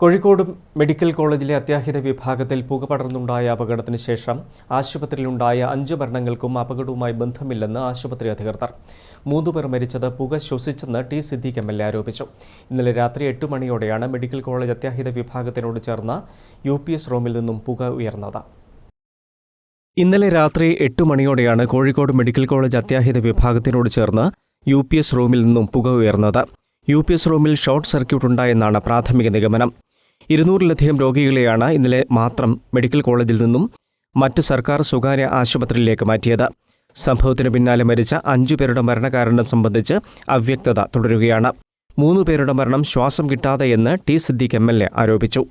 Kozhikode medical കോളേജിലെ അത്യാഹിത വിഭാഗത്തിൽ പുക പടർന്നുണ്ടായ അപകടത്തിന് ശേഷം ആശുപത്രിയിലുണ്ടായ 5 മരണങ്ങൾക്കും അപകടവുമായി ബന്ധമില്ലെന്ന് ആശുപത്രി അധികൃതർ. 3 പേർ മരിച്ചത് പുക ശ്വസിച്ചെന്ന് ടി സിദ്ദീഖ് MLA ആരോപിച്ചു. ഇന്നലെ രാത്രി 8 മണിയോടെയാണ് മെഡിക്കൽ കോളേജ് അത്യാഹിത വിഭാഗത്തിനോട് ചേർന്ന UPS റൂമിൽ നിന്നും പുക ഉയർന്നത്. ഇന്നലെ രാത്രി 8 മണിയോടെയാണ് കോഴിക്കോട് മെഡിക്കൽ കോളേജ് അത്യാഹിത വിഭാഗത്തിനോട് ചേർന്ന് UPS റൂമിൽ നിന്നും പുക ഉയർന്നത്. UPS റൂമിൽ ഷോർട്ട് സർക്യൂട്ട് ഉണ്ടായെന്നാണ് പ്രാഥമിക നിഗമനം. 200-ലധികം രോഗികളെയാണ് ഇന്നലെ മാത്രം മെഡിക്കൽ കോളേജിൽ നിന്നും മറ്റ് സർക്കാർ സ്വകാര്യ ആശുപത്രിയിലേക്ക് മാറ്റിയത്. സംഭവത്തിന് പിന്നാലെ മരിച്ച 5 പേരുടെ മരണകാരണം സംബന്ധിച്ച് അവ്യക്തത തുടരുകയാണ്. 3 പേരുടെ മരണം ശ്വാസം കിട്ടാതെയെന്ന് ടി സിദ്ദീഖ് MLA ആരോപിച്ചു.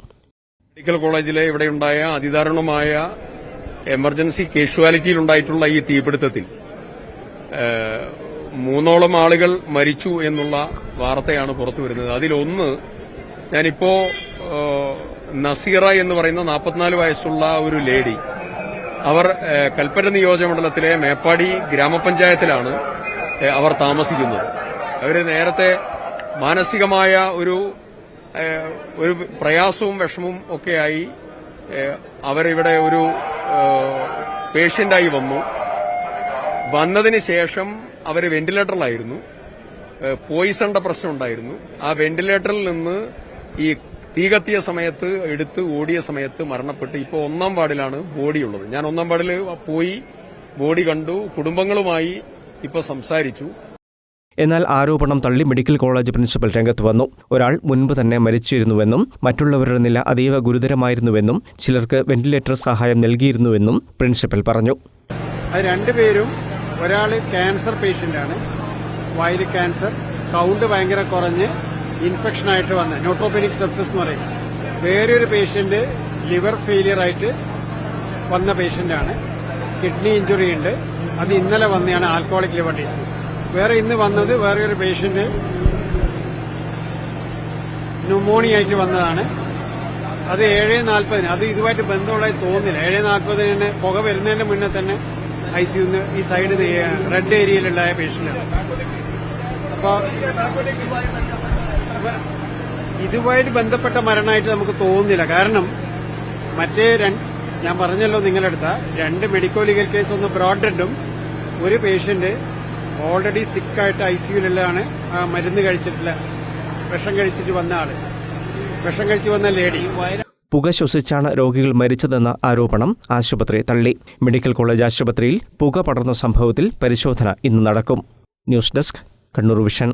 മെഡിക്കൽ കോളേജിലെ ഇവിടെയുണ്ടായ അതിദാരുണമായ എമർജൻസി കാഷ്വാലിറ്റിയിലുണ്ടായിട്ടുള്ള ഈ തീപിടുത്തത്തിൽ 3ഓളം ആളുകൾ മരിച്ചു എന്നുള്ള വാർത്തയാണ് പുറത്തുവരുന്നത്. അതിലൊന്ന് ഞാനിപ്പോ നസീറ എന്ന് പറയുന്ന 44 വയസ്സുള്ള ഒരു ലേഡി, അവർ കൽപ്പറ്റ നിയോജകമണ്ഡലത്തിലെ മേപ്പാടി ഗ്രാമപഞ്ചായത്തിലാണ് അവർ താമസിക്കുന്നത്. അവര് നേരത്തെ മാനസികമായ ഒരു പ്രയാസവും വിഷമവും ഒക്കെയായി അവരിവിടെ ഒരു പേഷ്യന്റായി വന്നതിന് ശേഷം അവർ വെന്റിലേറ്ററിലായിരുന്നു. പോയിസണിന്റെ പ്രശ്നം ഉണ്ടായിരുന്നു. ആ വെന്റിലേറ്ററിൽ നിന്ന് ഈ തീ കത്തിയ സമയത്ത് എടുത്ത് ഓടിയ സമയത്ത് മരണപ്പെട്ട് ഇപ്പോൾ 1-ാം വാർഡിലാണ് ബോഡിയുള്ളത്. ഞാൻ 1-ാം വാർഡിൽ പോയി ബോഡി കണ്ടു, കുടുംബങ്ങളുമായി ഇപ്പോൾ സംസാരിച്ചു. എന്നാൽ ആരോപണം തള്ളി മെഡിക്കൽ കോളേജ് പ്രിൻസിപ്പൽ രംഗത്ത് വന്നു. ഒരാൾ മുൻപ് തന്നെ മരിച്ചിരുന്നുവെന്നും മറ്റുള്ളവരുടെ നില അതീവ ഗുരുതരമായിരുന്നുവെന്നും ചിലർക്ക് വെന്റിലേറ്റർ സഹായം നൽകിയിരുന്നുവെന്നും പ്രിൻസിപ്പൽ പറഞ്ഞു. അത് 2 പേരും, ഒരാൾ ക്യാൻസർ പേഷ്യന്റാണ്, വയറ് ക്യാൻസർ, കൗണ്ട് ഭയങ്കര കുറഞ്ഞ് ഇൻഫെക്ഷനായിട്ട് വന്ന ന്യൂട്രോപെനിക് സെപ്സിസ് എന്ന് പറയും. വേറൊരു പേഷ്യന്റ് ലിവർ ഫെയിലിയർ ആയിട്ട് വന്ന പേഷ്യന്റാണ്. കിഡ്നി ഇഞ്ചുറി ഉണ്ട്. അത് ഇന്നലെ വന്നതാണ്, ആൽക്കഹോളിക് ലിവർ ഡിസീസ്. ഇന്ന് വന്നത് വേറൊരു പേഷ്യന്റ് ന്യൂമോണിയ ആയിട്ട് വന്നതാണ്. അത് 7:40. അത് ഇതുമായിട്ട് ബന്ധമുള്ളതായി തോന്നുന്നില്ല. 7:40 പുക വരുന്നതിന്റെ മുന്നേ തന്നെ ICU ഈ സൈഡ് റെഡ് ഏരിയയിലുണ്ടായ പേഷ്യന്റാണ്. അപ്പോൾ ഇതുമായിട്ട് ബന്ധപ്പെട്ട മരണമായിട്ട് നമുക്ക് തോന്നുന്നില്ല. കാരണം മറ്റേ ഞാൻ പറഞ്ഞല്ലോ നിങ്ങളെടുത്ത 2 മെഡിക്കൽ ലീഗൽ കേസ്, ഒന്ന് ബ്രോഡ് ഡെഡും, ഒരു പേഷ്യന്റ് ഓൾറെഡി സിക്കായിട്ട് ICUയിലുള്ളതാണ്. മരുന്ന് കഴിച്ചിട്ടില്ല, വിഷം കഴിച്ചിട്ട് വന്ന ആള്, വിഷം കഴിച്ച് വന്ന ലേഡി. പുക ശ്വസിച്ചാണ് രോഗികൾ മരിച്ചതെന്ന ആരോപണം ആശുപത്രി തള്ളി. മെഡിക്കൽ കോളേജ് ആശുപത്രിയിൽ പുക പടർന്ന സംഭവത്തിൽ പരിശോധന ഇന്ന് നടക്കും. News desk, Kannur vision.